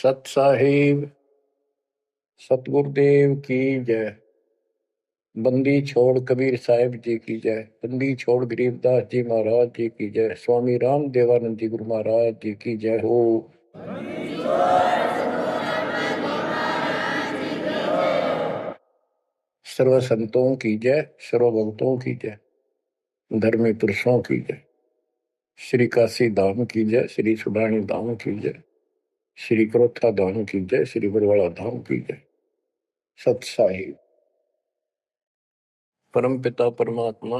सत साहिब सतगुरुदेव की जय। बंदी छोड़ कबीर साहिब जी की जय। बंदी छोड़ गरीबदास जी महाराज जी की जय। स्वामी राम देवानंद जी गुरु महाराज जी की जय हो। सर्व संतों की जय, सर्व भक्तों की जय, धर्मी पुरुषों की जय। श्री काशी धाम की जय, श्री सुडानी धाम की जय, श्री क्रोथा धाम की जय, श्री बरवाड़ा धाम की जय। सत साहिब परम पिता परमात्मा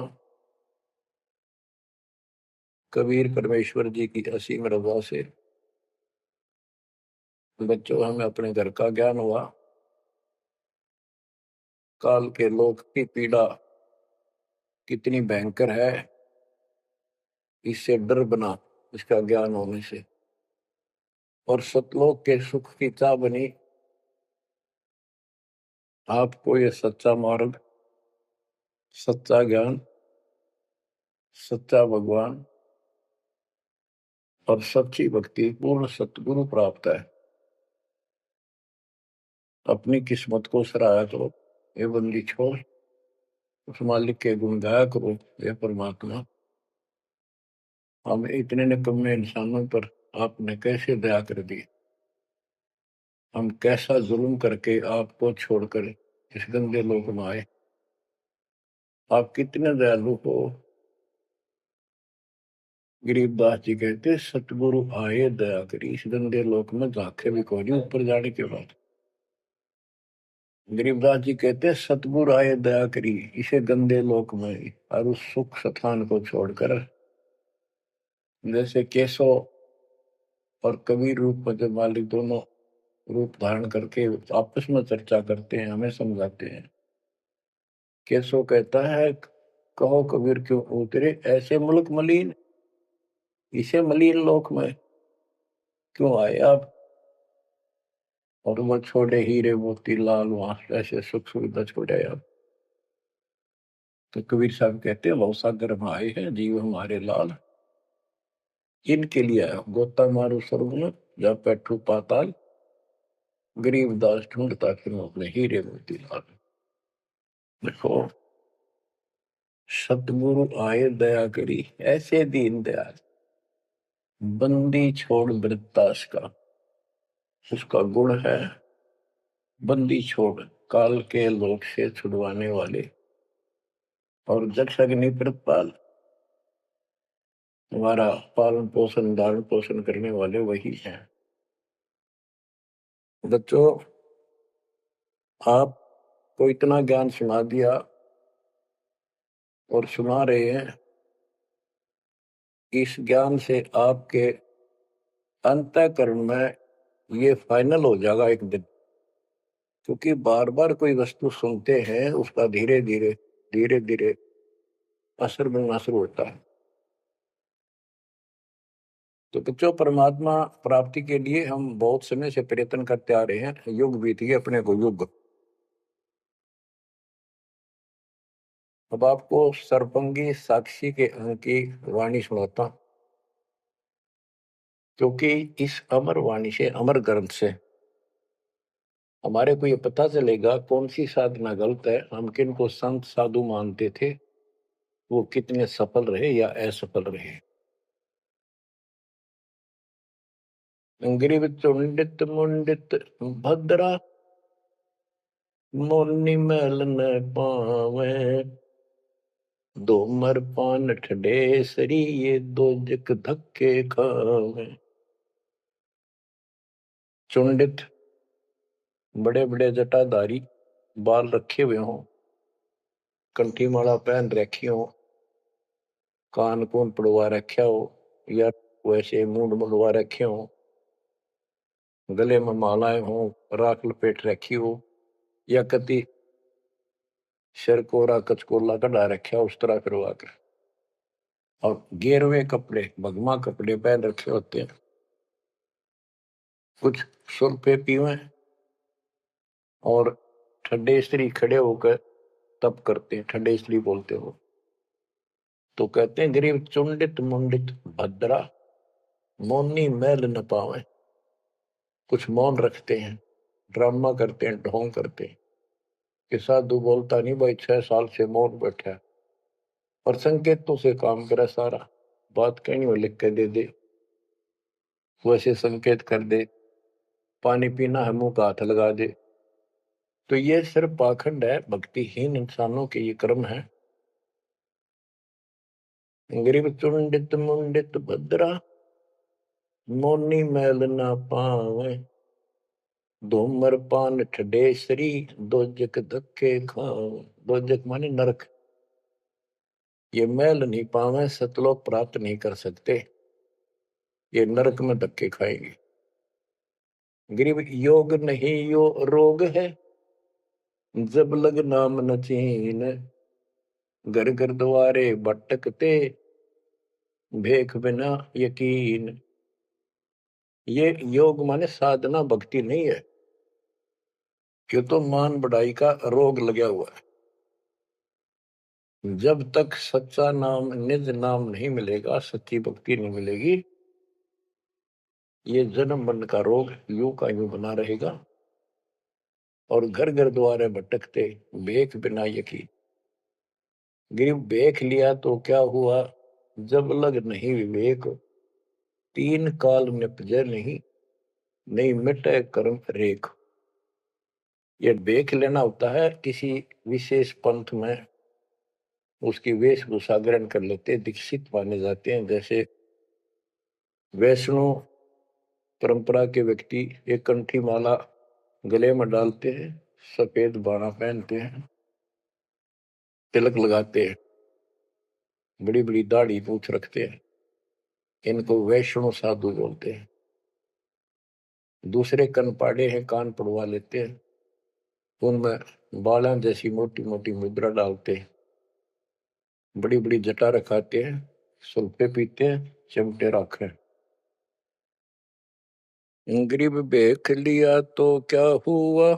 कबीर परमेश्वर जी की असीम रजा से बच्चों हमें अपने घर का ज्ञान हुआ। काल के लोक की पीड़ा कितनी भयंकर है, इससे डर बना इसका ज्ञान होने से। और सतलोक के सुख की चाह बनी आपको ये सच्चा मार्ग, सच्चा ज्ञान, सच्चा भगवान और सच्ची भक्ति पूर्ण सतगुरु प्राप्त है। अपनी किस्मत को सराहा करो, ये बंदी छोड़ उस मालिक के गुण गाया करो। ये परमात्मा, हम इतने निकम्मे इंसानों पर आपने कैसे दया कर दी। हम कैसा जुल्म करके आपको छोड़कर इस गंदे लोक में आए। आप कितने दयालु हो। गरीबदास जी कहते सतगुरु आए दया करी, इस गंदे लोक में झांके भी कोई नहीं ऊपर जाने के बाद। गरीबदास जी कहते सतगुरु आए दया करी इसे गंदे लोक में और उस सुख स्थान को छोड़कर। जैसे केशव और कबीर रूप में जब मालिक दोनों रूप धारण करके आपस में चर्चा करते हैं, हमें समझाते हैं। केशव कहता है कहो कबीर क्यों उतरे ऐसे मुल्क मलिन, इसे मलिन लोक में क्यों आए आप। और वो छोड़े हीरे मोती लाल वहां ऐसे सुख सुविधा छोड़े आप। तो कबीर साहब कहते हैं बहुत सागर में आए हैं जीव हमारे लाल, इनके लिए आया गोता मारू स्वर्ग में जा बैठू पाताल, गरीब दास ढूंढता फिर अपने हीरे मोती लाल। देखो सतगुरु आए दया करी ऐसे दीन दयाल, बंदी छोड़ वृत्तास का उसका गुण है। बंदी छोड़ काल के लोक से छुड़वाने वाले और जक्ष अग्नि प्रतपाल, हमारा पालन पोषण धारण पोषण करने वाले वही हैं। बच्चों आपको इतना ज्ञान सुना दिया और सुना रहे हैं। इस ज्ञान से आपके अंतःकरण में ये फाइनल हो जाएगा एक दिन। क्योंकि बार बार कोई वस्तु सुनते हैं उसका धीरे धीरे धीरे धीरे असर बनना शुरू होता है। तो बच्चों परमात्मा प्राप्ति के लिए हम बहुत समय से प्रयत्न करते आ रहे हैं। युग बीत गए अपने को युग। अब आपको सरपंगी साक्षी के अंक की वाणी सुनाता, क्योंकि इस अमर वाणी से अमर ग्रंथ से हमारे को ये पता चलेगा कौन सी साधना गलत है। हम किन को संत साधु मानते थे, वो कितने सफल रहे या असफल रहे। ग्रीव चुंडित मुंडित भद्रा, मोनी मैल न पावे, दो मर पान ठडे सरी ये दो जक धक्के खावे। चुंडित बड़े बड़े जटाधारी, बाल रखे हुए हों, कंठी माला पहन रखी हो, कान कून पड़वा रखा हो या वैसे मुंड मुड़वा रखे हो, गले में मालाएं हो, राख लपेट रखी हो या कति सिर कोरा कचकोला कढ़ा रखा उस तरह करवा कर, और गेरवे कपड़े भगमा कपड़े पहन रखे होते हैं। कुछ सुल्फे पीवे और ठंडे स्त्री खड़े होकर तप करते हैं, ठंडे स्त्री बोलते हो। तो कहते हैं गरीब चुंडित मुंडित भद्रा, मोनी मैल न पावे। कुछ मौन रखते हैं, ड्रामा करते हैं, ढोंग करते हैं कि साधु बोलता नहीं भाई, 6 साल से मौन बैठा है, और संकेतों से काम करे सारा। बात कहीं वो लिख के दे दे, वैसे संकेत कर दे, पानी पीना है मुंह का हाथ लगा दे। तो ये सिर्फ पाखंड है, भक्तिहीन इंसानों के ये कर्म है। गरीब चुंडित मुंडित भद्रा, मोनी मैल ना पावे, धूमर पान ठडेसरी, दोजक धक्के खावे। दोजक माने नरक। ये मैल नहीं पावे, सतलोक प्राप्त नहीं कर सकते, ये नरक में धक्के खाएंगे। गरीब योग नहीं यो रोग है, जब लग नाम न चीन, घर घर द्वारे भटकते, भेख बिना यकीन। ये योग माने साधना भक्ति नहीं है, क्यों तो मान बढ़ाई का रोग लगा हुआ है। जब तक सच्चा नाम, निज नाम नहीं मिलेगा, सच्ची भक्ति नहीं मिलेगी, ये जन्म मरण का रोग यूं का यूं बना रहेगा। और घर घर द्वारे भटकते, भेख बिना यकीन। गिर भेख लिया तो क्या हुआ, जब लग नहीं विवेक, तीन काल निपजे नहीं, नहीं मिटे कर्म रेख। ये भेख लेना होता है किसी विशेष पंथ में, उसकी वेशभूषा ग्रहण कर लेते, दीक्षित माने जाते हैं। जैसे वैष्णव परंपरा के व्यक्ति एक कंठी माला गले में डालते हैं, सफेद बाणा पहनते हैं, तिलक लगाते हैं, बड़ी बड़ी दाढ़ी पूछ रखते हैं, इनको वैष्णव साधु बोलते हैं। दूसरे कन पाड़े हैं, कान पड़वा लेते हैं, उनमें बाला जैसी मोटी मोटी मुद्रा डालते हैं, बड़ी बड़ी जटा रखाते हैं, सुल्फे पीते हैं, चिमटे रखे। गरीब भेख लिया तो क्या हुआ,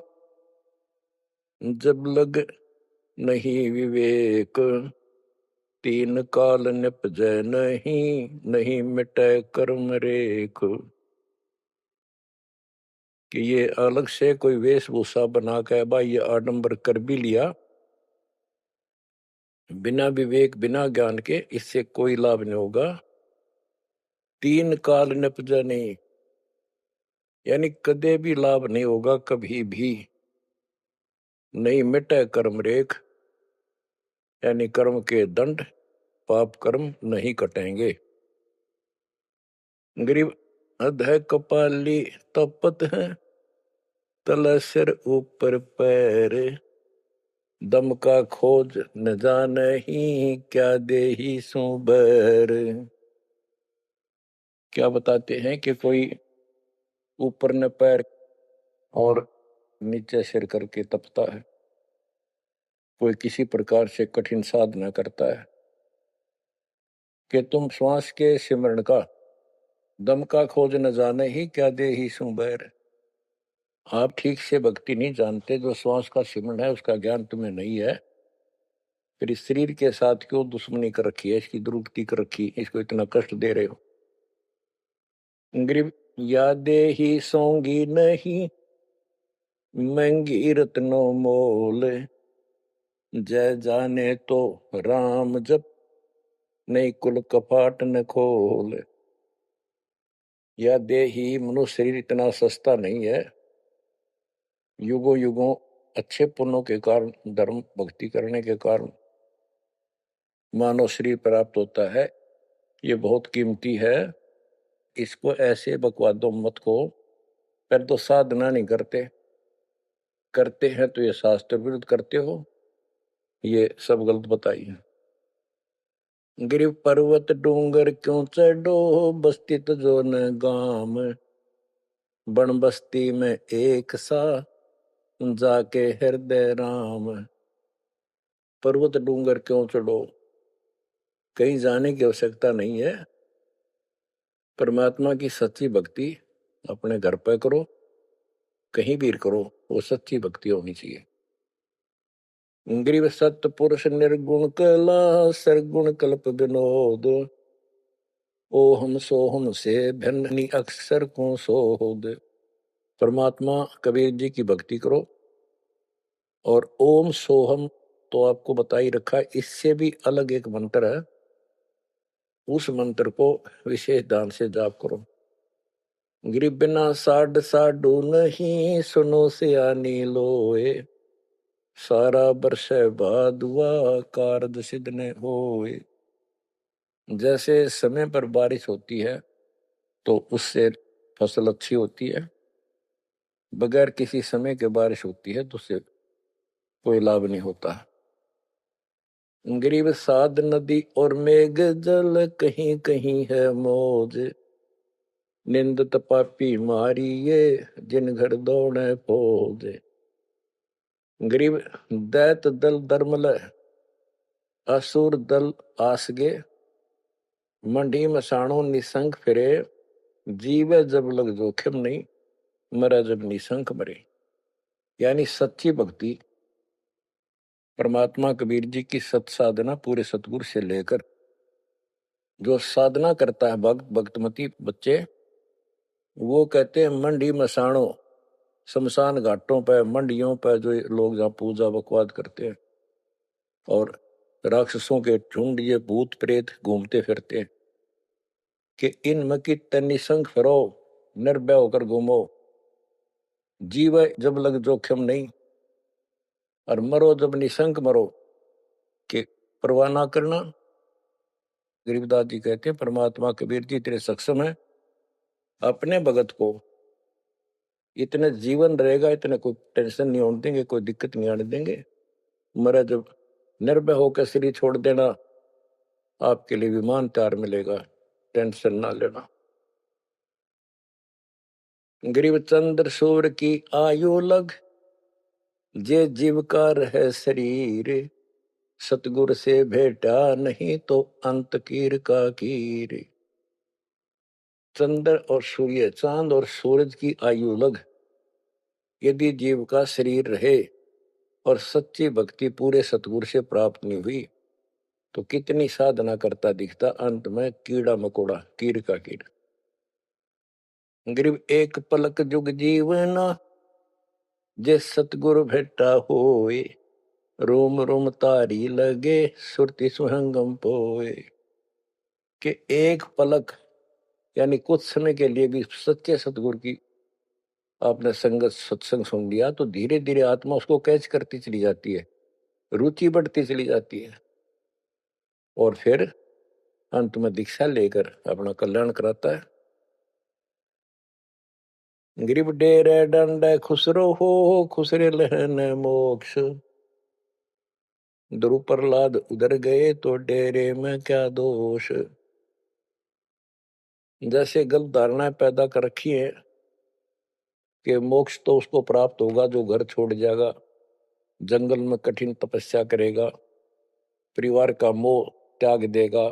जब लग नहीं विवेक, तीन काल निपजै नहीं, नहीं मिटे कर्म रेख। कि ये अलग से कोई वेशभूषा बना के भाई ये आडंबर कर भी लिया, बिना विवेक बिना ज्ञान के इससे कोई लाभ नहीं होगा। तीन काल निपजा नहीं, यानी कदे भी लाभ नहीं होगा, कभी भी नहीं मिटे कर्म रेख, यानी कर्म के दंड, पाप कर्म नहीं कटेंगे। गरीब अधः कपाली तपत है, तल सिर ऊपर पैर, दम का खोज न जाने ही, क्या देही सो बैर। क्या बताते हैं कि कोई ऊपर न पैर और नीचे सिर करके तपता है, कोई किसी प्रकार से कठिन साधना करता है, कि तुम श्वास के सिमरण का, दम का खोज न जाने ही, क्या दे ही सु बैर। आप ठीक से भक्ति नहीं जानते, जो श्वास का सिमरण है उसका ज्ञान तुम्हें नहीं है, फिर इस शरीर के साथ क्यों दुश्मनी कर रखी है, इसकी दुरुक्ति कर रखी, इसको इतना कष्ट दे रहे हो। गरीब यादे ही सोंगी नहीं, महंगी रत्नों मोल, जय जाने तो राम जप, नहीं कुल कपाट न खोल। या देही, मनुष्य शरीर इतना सस्ता नहीं है, युगों युगों अच्छे पुण्यों के कारण, धर्म भक्ति करने के कारण मानव शरीर प्राप्त होता है, ये बहुत कीमती है। इसको ऐसे बकवादों मत को, पर तो साधना नहीं करते, करते हैं तो ये शास्त्र विरुद्ध करते हो, ये सब गलत बताइए। गिर पर्वत डूंगर क्यों चढ़ो, बस्ती तो जो न गाम, बन बस्ती में एक सा, जाके हृदय राम। पर्वत डूंगर क्यों चढ़ो, कहीं जाने की आवश्यकता नहीं है। परमात्मा की सच्ची भक्ति अपने घर पर करो, कहीं भी करो, वो सच्ची भक्ति होनी चाहिए। ग्रीव सत्य पुरुष निर्गुण कला, सरगुण कल्प विनोद, ओहम सोहम से भिन्न अक्षर को सोद। परमात्मा कबीर जी की भक्ति करो। और ओम सोहम तो आपको बता ही रखा है, इससे भी अलग एक मंत्र है, उस मंत्र को विशेष ध्यान से जाप करो। गिरि बिना साड साडू नहीं, सुनो सियानी लोए, सारा बरस भादुआ कारज सिद्ध ने होए। जैसे समय पर बारिश होती है तो उससे फसल अच्छी होती है, बगैर किसी समय के बारिश होती है तो उससे कोई लाभ नहीं होता। ग्रीव साध नदी और मेघ जल, कहीं कहीं है मौज, निंदत पापी मारिये, जिन घर दौड़े फौज। ग्रीव दैत दल दरमल, असुर दल आसगे, मंडी मसाणों निसंक फिरे, जीवे जब लग जोखिम नहीं, मरा जब निसंक मरे। यानी सच्ची भक्ति, परमात्मा कबीर जी की सत साधना पूरे सतगुरु से लेकर जो साधना करता है भक्त भक्तमती बच्चे, वो कहते हैं मंडी मसाणों, शमशान घाटों पर मंडियों पर जो लोग जहाँ पूजा बकवाद करते हैं और राक्षसों के झुंड ये भूत प्रेत घूमते फिरते हैं, कि इन मकी निसंग फिरो, निर्भय होकर घूमो, जीव जब लग जोखिम नहीं, और मरो जब निसंक मरो, कि परवाह ना करना। गरीबदास जी कहते हैं परमात्मा कबीर जी तेरे सक्षम है, अपने भगत को इतने जीवन रहेगा, इतने कोई टेंशन नहीं होने देंगे, कोई दिक्कत नहीं आने देंगे। मरा जब निर्भय होकर शरीर छोड़ देना, आपके लिए विमान तैयार मिलेगा, टेंशन ना लेना। गरीब चंद्र सूर्य की आयु लग, जे जीव का रहे शरीर, सतगुर से भेटा नहीं तो अंत कीर का कीर। चंद्र और सूर्य, चांद और सूरज की आयु लग, यदि जीव का शरीर रहे और सच्ची भक्ति पूरे सतगुरु से प्राप्त नहीं हुई, तो कितनी साधना करता दिखता, अंत में कीड़ा मकोड़ा, कीर का कीड़। गरीब एक पलक जुग जीवना, जे सतगुरु भेटा होए, रोम रोम तारी लगे, सुरति सुहंगम पोए। कि एक पलक यानी कुछ समय के लिए भी सच्चे सतगुरु की आपने संगत सत्संग सुन लिया, तो धीरे धीरे आत्मा उसको कैच करती चली जाती है, रुचि बढ़ती चली जाती है, और फिर अंत में दीक्षा लेकर अपना कल्याण कराता है। गिरिब डेरे डंड खुसरो हो, खुसरे लहन मोक्ष, ध्रुव प्रहलाद उधर गए तो डेरे में क्या दोष। जैसे गलत धारणाएं पैदा कर रखी है कि मोक्ष तो उसको प्राप्त होगा जो घर छोड़ जाएगा, जंगल में कठिन तपस्या करेगा, परिवार का मोह त्याग देगा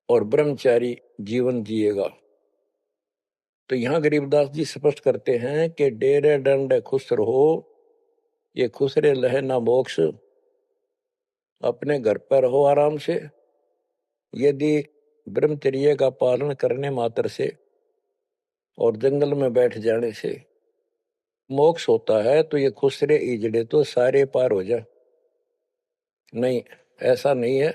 और ब्रह्मचारी जीवन जिएगा। तो यहां गरीबदास जी स्पष्ट करते हैं कि डेरे डंड खुश रहो, ये खुसरे लहे ना मोक्ष, अपने घर पर रहो आराम से। यदि ब्रह्मचर्य का पालन करने मात्र से और जंगल में बैठ जाने से मोक्ष होता है, तो ये खुसरे इजड़े तो सारे पार हो जाए। नहीं, ऐसा नहीं है।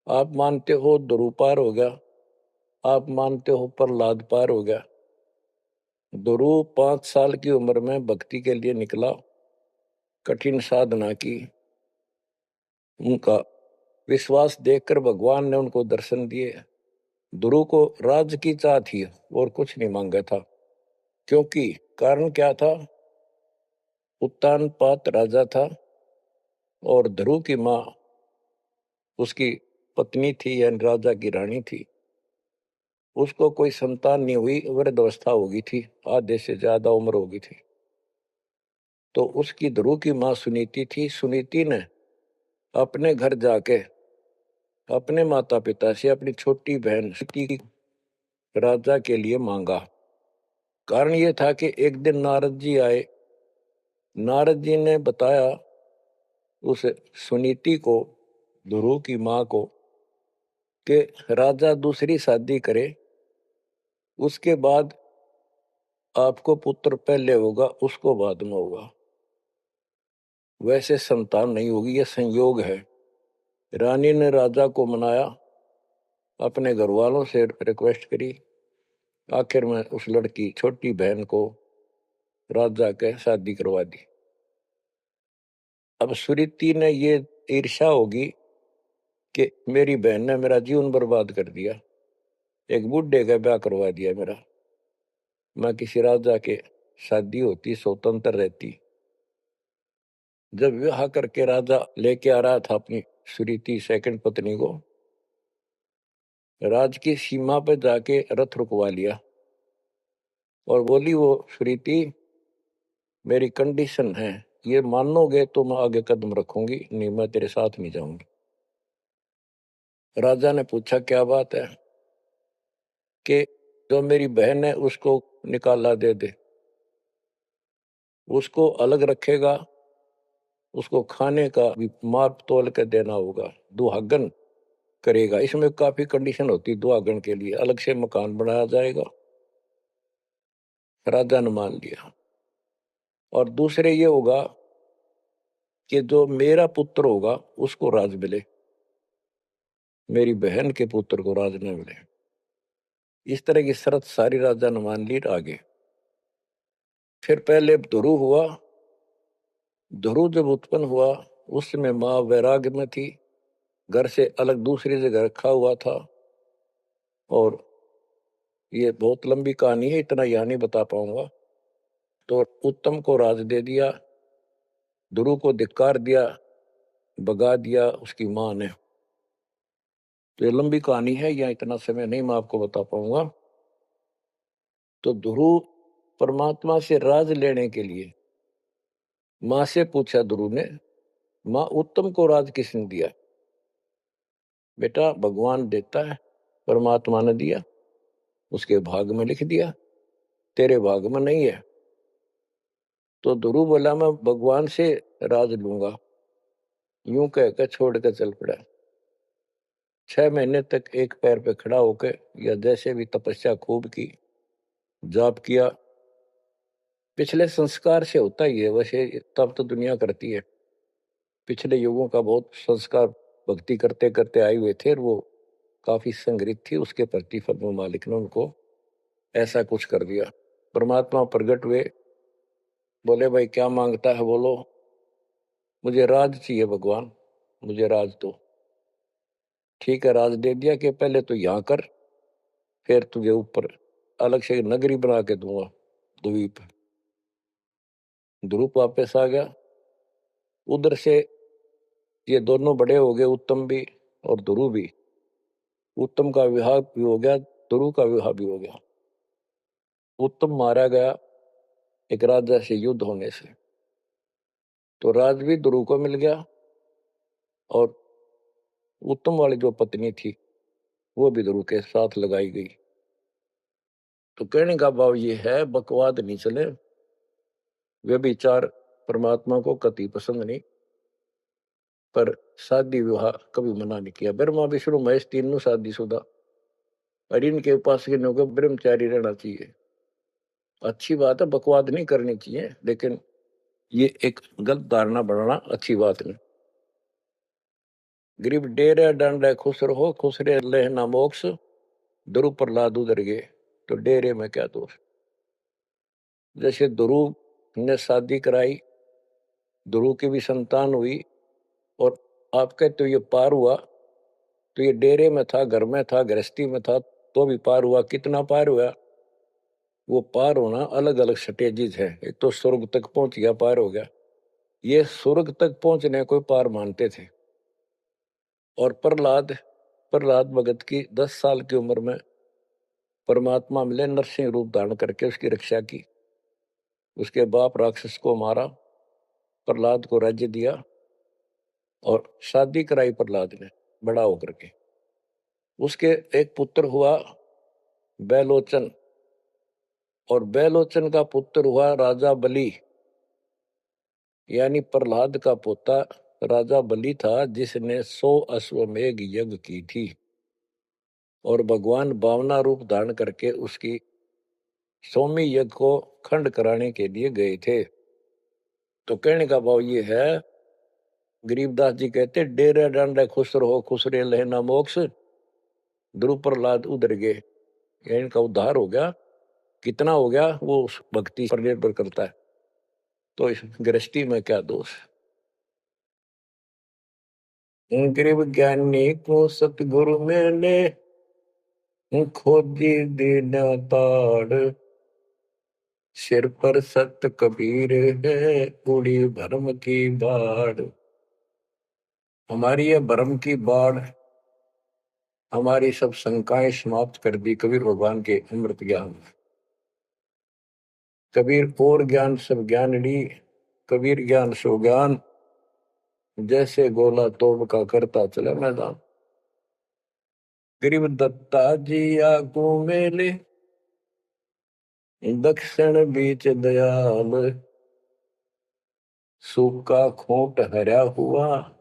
आप मानते हो ध्रुव पार हो गया, आप मानते हो प्रहलाद पार हो गया। ध्रुव 5 साल की उम्र में भक्ति के लिए निकला, कठिन साधना की, उनका विश्वास देखकर भगवान ने उनको दर्शन दिए। ध्रुव को राज्य की चाह थी और कुछ नहीं मांगा था, क्योंकि कारण क्या था, उत्तानपाद राजा था और ध्रुव की माँ उसकी पत्नी थी यानी राजा की रानी थी। उसको कोई संतान नहीं हुई, वृद्धावस्था हो गई थी, आधे से ज्यादा उम्र हो गई थी। तो उसकी ध्रुव की माँ सुनीति थी। सुनीति ने अपने घर जाके अपने माता पिता से अपनी छोटी बहन की राजा के लिए मांगा। कारण ये था कि एक दिन नारद जी आए, नारद जी ने बताया उस सुनीति को, ध्रुव की माँ को, कि राजा दूसरी शादी करे, उसके बाद आपको पुत्र पहले होगा, उसको बाद में होगा। वैसे संतान नहीं होगी, यह संयोग है। रानी ने राजा को मनाया, अपने घर वालों से रिक्वेस्ट करी, आखिर में उस लड़की छोटी बहन को राजा के शादी करवा दी। अब सुरीति ने ये ईर्ष्या होगी कि मेरी बहन ने मेरा जीवन बर्बाद कर दिया, एक बूढ़े का ब्याह करवा दिया मेरा, मैं किसी राजा के शादी होती, स्वतंत्र रहती। जब विवाह करके राजा लेके आ रहा था अपनी सुरीति सेकंड पत्नी को, राज की सीमा पर जाके रथ रुकवा लिया और बोली वो सुरीति, मेरी कंडीशन है, ये मानोगे तो मैं आगे कदम रखूंगी, नहीं मैं तेरे साथ नहीं जाऊंगी। राजा ने पूछा क्या बात है? कि जो मेरी बहन है उसको निकाला दे दे, उसको अलग रखेगा, उसको खाने का भी माप तोल के देना होगा, दुहागन करेगा। इसमें काफी कंडीशन होती, दुहागन के लिए अलग से मकान बनाया जाएगा। राजा ने मान लिया। और दूसरे ये होगा कि जो मेरा पुत्र होगा उसको राज मिले, मेरी बहन के पुत्र को राज न मिले। इस तरह की शर्त सारी राजा ने मान ली। आगे फिर पहले ध्रुव हुआ। ध्रुव जब उत्पन्न हुआ उस समय माँ वैराग्य में थी, घर से अलग दूसरी जगह रखा हुआ था। और ये बहुत लंबी कहानी है, इतना यहाँ नहीं बता पाऊंगा। तो उत्तम को राज दे दिया, ध्रुव को धिक्कार दिया, भगा दिया उसकी माँ ने। तो ये लंबी कहानी है, यहाँ इतना समय नहीं मैं आपको बता पाऊंगा। तो ध्रुव परमात्मा से राज लेने के लिए माँ से पूछा ध्रुव ने, माँ उत्तम को राज किसने दिया? बेटा भगवान देता है, परमात्मा ने दिया, उसके भाग में लिख दिया, तेरे भाग में नहीं है। तो ध्रुव बोला मैं भगवान से राज लूंगा। यूं कहकर छोड़ कर चल पड़ा। 6 महीने तक एक पैर पे खड़ा होकर या जैसे भी तपस्या खूब की, जाप किया। पिछले संस्कार से होता ही है, वैसे तब तो दुनिया करती है। पिछले युगों का बहुत संस्कार भक्ति करते करते आए हुए थे और वो काफी संग्रहित थी, उसके प्रति फल मालिक ने उनको ऐसा कुछ कर दिया। परमात्मा प्रकट हुए, बोले भाई क्या मांगता है बोलो। मुझे राज चाहिए भगवान, मुझे राज दो। ठीक है, राज दे दिया कि पहले तो यहाँ कर, फिर तुझे ऊपर अलग से नगरी बना के दूंगा द्वीप। ध्रुव वापस आ गया। उधर से ये दोनों बड़े हो गए, उत्तम भी और ध्रुव भी। उत्तम का विवाह भी हो गया, ध्रुव का विवाह भी हो गया। उत्तम मारा गया एक राजा से युद्ध होने से, तो राज भी ध्रुव को मिल गया और उत्तम वाली जो पत्नी थी वो भी ध्रुव के साथ लगाई गई। तो कहने का भाव ये है, बकवाद नहीं चले। व्यभिचार परमात्मा को कति पसंद नहीं, पर शादी विवाह कभी मना नहीं किया। ब्रह्मा विष्णु महेश तीनों शादीशुदा, और इनके उपासक को ब्रह्मचारी रहना चाहिए। अच्छी बात है, बकवाद नहीं करनी चाहिए, लेकिन ये एक गलत धारणा बनाना अच्छी बात नहीं। गरीब डेरे डांडे खुश रहो, खुश रहे लेना मोक्ष, ध्रुव प्रहलाद उधर गए, तो डेरे में क्या दोष। जैसे ध्रुव ने शादी कराई, ध्रुव की भी संतान हुई, और आपके तो ये पार हुआ, तो ये डेरे में था, घर में था, गृहस्थी में था, तो भी पार हुआ। कितना पार हुआ? वो पार होना अलग अलग स्टेजेज है। एक तो स्वर्ग तक पहुंच गया, पार हो गया। ये स्वर्ग तक पहुंचने को पार मानते थे। और प्रहलाद प्रहलाद भगत की 10 साल की उम्र में परमात्मा मिले, नरसिंह रूप धारण करके उसकी रक्षा की। उसके बाप राक्षस को मारा, प्रहलाद को राज्य दिया और शादी कराई प्रहलाद ने बड़ा होकर के। उसके एक पुत्र हुआ बैलोचन, और बैलोचन का पुत्र हुआ राजा बलि। यानी प्रहलाद का पोता राजा बलि था, जिसने 100 अश्वमेघ यज्ञ की थी। और भगवान बावना रूप धारण करके उसकी सोमी यज्ञ को खंड कराने के लिए गए थे। तो कहने का भाव ये है, गरीबदास जी कहते डेरे डांडे खुश रहो खुश रे लहना मोक्ष, ध्रुव प्रहलाद उधर गए। इनका उद्धार हो गया। कितना हो गया वो उस भक्ति पर निर्भर करता है। तो इस गृहस्थी में क्या दोष है। गरीब ज्ञानी को सतगुरु मैंने खोजी दीन ताड़, सिर पर सत कबीर है उड़ी भरम की बाढ़। हमारी ये भरम की बाढ़ हमारी सब शंकाएं समाप्त कर दी कबीर भगवान के अमृत ज्ञान। कबीर और ज्ञान सब ज्ञानड़ी, कबीर ज्ञान सो ज्ञान, जैसे गोला तोड़ का करता चले मैदान। गरीब दत्ता जी आगू मेले, दक्षिण बीच दयाल, सूखा खोट हरा हुआ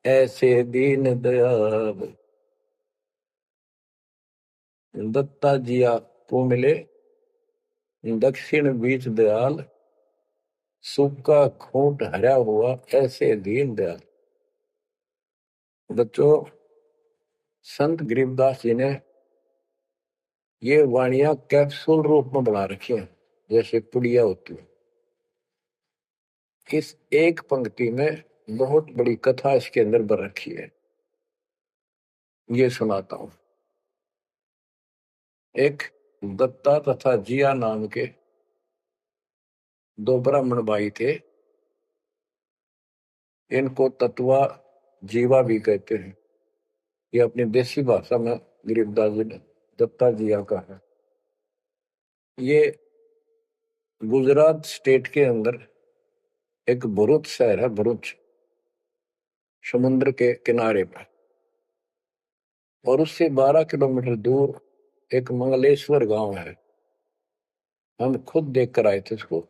ऐसे दीन दयाल। दत्ता जी आगू मिले, दक्षिण बीच दयाल, सूखा खोट हरा हुआ ऐसे दीन दयाल। बच्चों, संत गरीबदास जी ने ये वाणियां कैप्सूल रूप में बना रखी हैं, जैसे पुड़िया होती है। इस एक पंक्ति में बहुत बड़ी कथा इसके अंदर भर रखी है। ये सुनाता हूं। एक दत्ता तथा जिया नाम के दो ब्राह्मण भाई थे। इनको तत्वा जीवा भी कहते हैं। ये अपनी देसी भाषा में गरीबदास जी ने दत्ता जिया का है। ये गुजरात स्टेट के अंदर एक भरूच शहर है, भरूच, समुद्र के किनारे पर। और उससे 12 किलोमीटर दूर एक मंगलेश्वर गांव है। हम खुद देख कर आए थे इसको,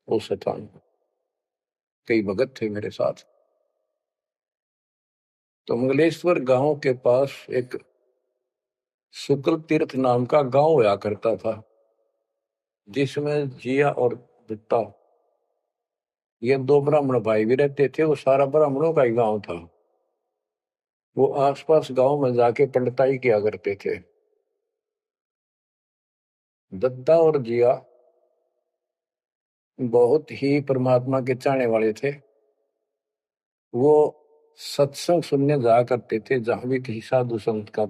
उस स्थान को। कई भगत थे मेरे साथ। तो मंगलेश्वर गांव के पास एक शुक्ल तीर्थ नाम का गांव हुआ करता था, जिसमें जिया और दत्ता ये दो ब्राह्मण भाई भी रहते थे। वो सारा ब्राह्मणों का ही गांव था। वो आसपास गांव में जाके पंडिताई किया करते थे। दत्ता और जिया बहुत ही परमात्मा के चाहने वाले थे। वो सत्संग सुनने जाया करते थे। जहां भी किसी साधु संत का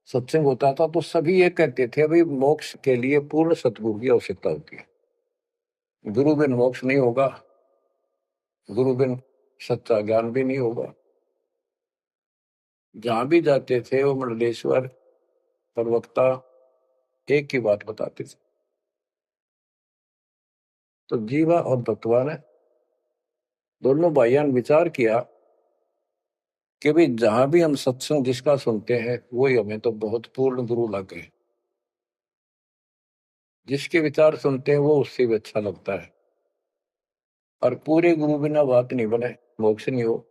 सत्संग होता था तो सभी ये कहते थे भाई मोक्ष के लिए पूर्ण सतगुरु की आवश्यकता होती है। गुरु बिन मोक्ष नहीं होगा, गुरु बिन सच्चा ज्ञान भी नहीं होगा। जहां भी जाते थे वो मंडलेश्वर प्रवक्ता एक ही बात बताते थे। तो जीवा और दत्तवा ने दोनों भाइयों ने विचार किया कि भाई जहां भी हम सत्संग जिसका सुनते हैं वही हमें तो बहुत पूर्ण गुरु लगे। जिसके विचार सुनते हैं वो उससे भी अच्छा लगता है। और पूरे गुरु बिना बात नहीं बने, मोक्ष नहीं हो।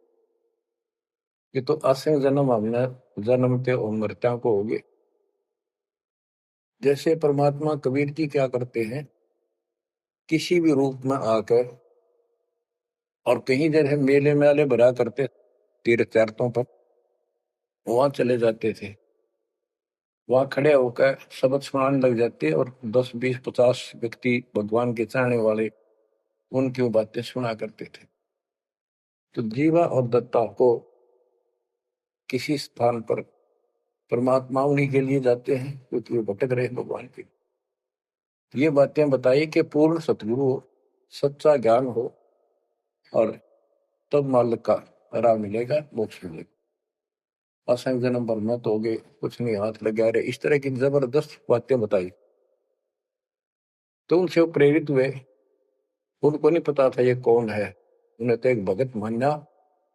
ये तो असंग जन्म हमने जन्मते और मरत्या को होगे। जैसे परमात्मा कबीर जी क्या करते हैं, किसी भी रूप में आकर, और कहीं जगह मेले मेले भरा करते तीर्थ तीर्थों पर, वहां चले जाते थे। वहां खड़े होकर शब्द सुनाने लग जाते और 10 20 50 व्यक्ति भगवान के चाहने वाले उनकी वो बातें सुना करते थे। तो जीवा और दत्ता को किसी स्थान पर परमात्मा उन्हीं के लिए जाते हैं क्योंकि वो भटक रहे भगवान के। ये बातें बताई कि पूर्ण सतगुरु हो, सच्चा ज्ञान हो, और तब मालिक का राह मिलेगा, मोक्ष मिलेगा। असंग जन्म पर मत होगे, कुछ नहीं हाथ लगा रहे, इस तरह की जबरदस्त बातें बताई। तो उनसे वो प्रेरित हुए। उनको नहीं पता था ये कौन है। उन्हें तो एक भगत माना,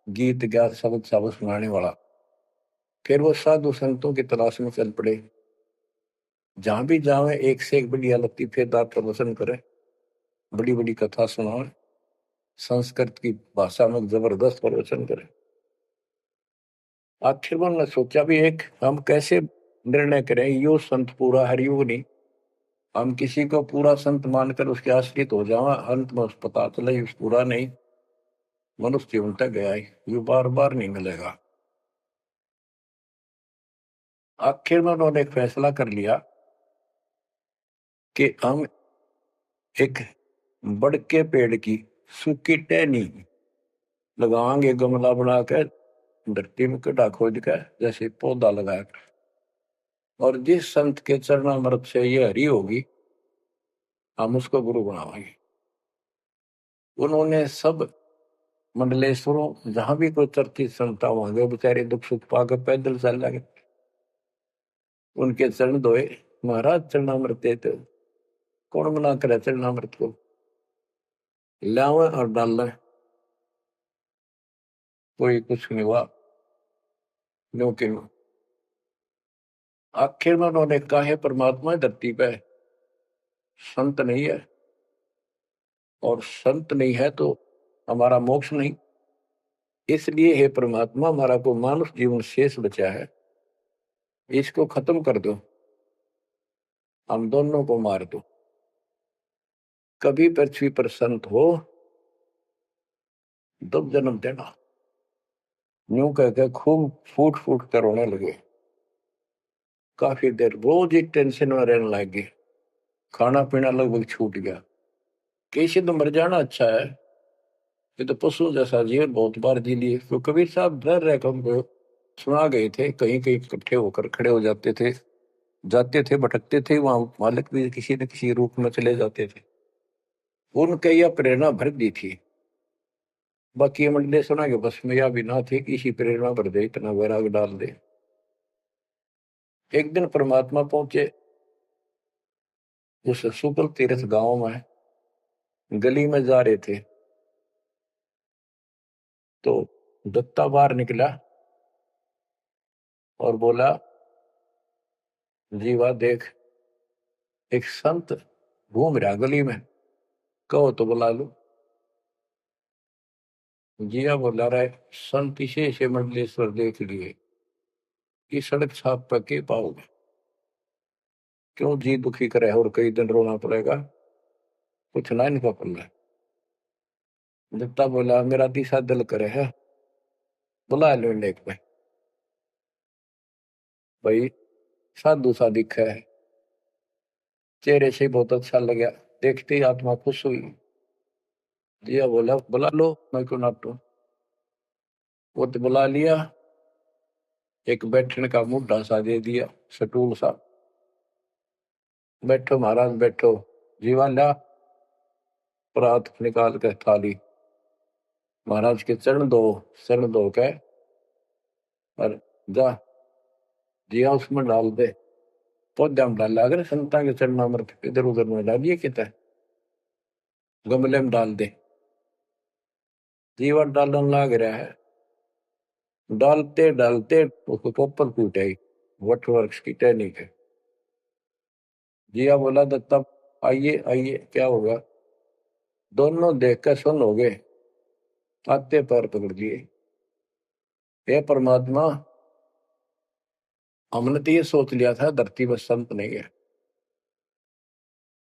गीत गा शब्द शब्द सुनाने वाला। फिर वो साधु संतों की तलाश में चल पड़े। जहां भी जावे एक से एक बढ़िया लतीफेदार प्रवचन करें, बड़ी बड़ी कथा सुनाए, संस्कृत की भाषा में जबरदस्त प्रवचन करें। आखिर उन्होंने सोचा भी एक हम कैसे निर्णय करें, यो संत पूरा हरियुग नहीं, हम किसी को पूरा संत मानकर उसके आश्रित हो जावा, अंत में उस पता चले उस पूरा नहीं, मनुष्य जीवन तक गया है, ये बार बार नहीं मिलेगा। आखिर में उन्होंने एक फैसला कर लिया कि हम एक बड़ के पेड़ की सूखी टहनी लगाएंगे, गमला बनाकर धरती में गड्ढा खोद कर जैसे पौधा लगाया, और जिस संत के चरणामृत से ये हरी होगी हम उसको गुरु बनाएंगे। उन्होंने सब मंडलेश्वरों जहां भी कोई चर्चित संता होंगे बेचारे दुख सुख पाकर पैदल चल लगे, उनके चरण धोए, महाराज चरणामृत देते, कौन मना करे चरणामृत को, लावे और डाल, कोई कुछ नहीं हुआ। क्योंकि आखिर में उन्होंने कहा है परमात्मा धरती पे संत नहीं है, और संत नहीं है तो हमारा मोक्ष नहीं, इसलिए हे परमात्मा हमारा को मानुष जीवन शेष बचा है, इसको खत्म कर दो, हम दोनों को मार दो, कभी पृथ्वी पर संत हो तब जन्म देना। यूं कहकर खूब फूट फूट कर रोने लगे। काफी देर रोज ही टेंशन में रहने लगे, खाना पीना लगभग छूट गया। कैसे तो मर जाना अच्छा है, ये तो पशु जैसा जीवन बहुत बार जी लिए। तो कबीर साहब डर रहे हमको सुना गए थे, कहीं कहीं इकट्ठे होकर खड़े हो जाते थे, जाते थे, भटकते थे, वहां मालिक भी किसी न किसी रूप में चले जाते थे। उनके यह प्रेरणा भर दी थी। बाकी मंडले सुना के बस में यह भी ना थे कि इसी प्रेरणा भर दे, इतना वैराग डाल दे। एक दिन परमात्मा पहुंचे उस सुकल तीर्थ गांव में, गली में जा रहे थे तो दत्ता बाहर निकला और बोला, जीवा देख एक संत घूम रहा गली में, कहो तो बुला लो। जिया बोला रहे, संत इसे से मंडलेश्वर देख लिए कि सड़क छाप पर के पाओगे, क्यों जी दुखी करे और कई दिन रोना पड़ेगा, कुछ ना इनका पल्ला। दत्ता बोला, मेरा तीसरा दिल करे है, बुला लो लेक में। भाई साधु सा दिखा है, चेहरे से बहुत अच्छा लगा, देखते ही आत्मा खुश हुई। जिया बोला, बुला लो, मैं क्यों नाटू। वो तो बुला लिया, एक बैठने का मुड्ढा सा दे दिया, सटूल सा, बैठो महाराज बैठो। जीवा ला परात निकाल कर थाली, महाराज के चरण दो, चरण दो के और जा जिया उसमें डाल दे। पौधा में डाल, अगर संता के चरणामृत इधर उधर में डालिए कितना, गमले में डाल दे। जीवा डालने लग रहा है, डालते डालते उसको पोपल फूट आई, वट वृक्ष की टहनी के। जिया बोला, दत्ता आइए आइए, क्या होगा। दोनों देखकर सुन हो गए, आते पैर पकड़ लिए। हे परमात्मा, हमने तो ये सोच लिया था धरती पर संत नहीं है।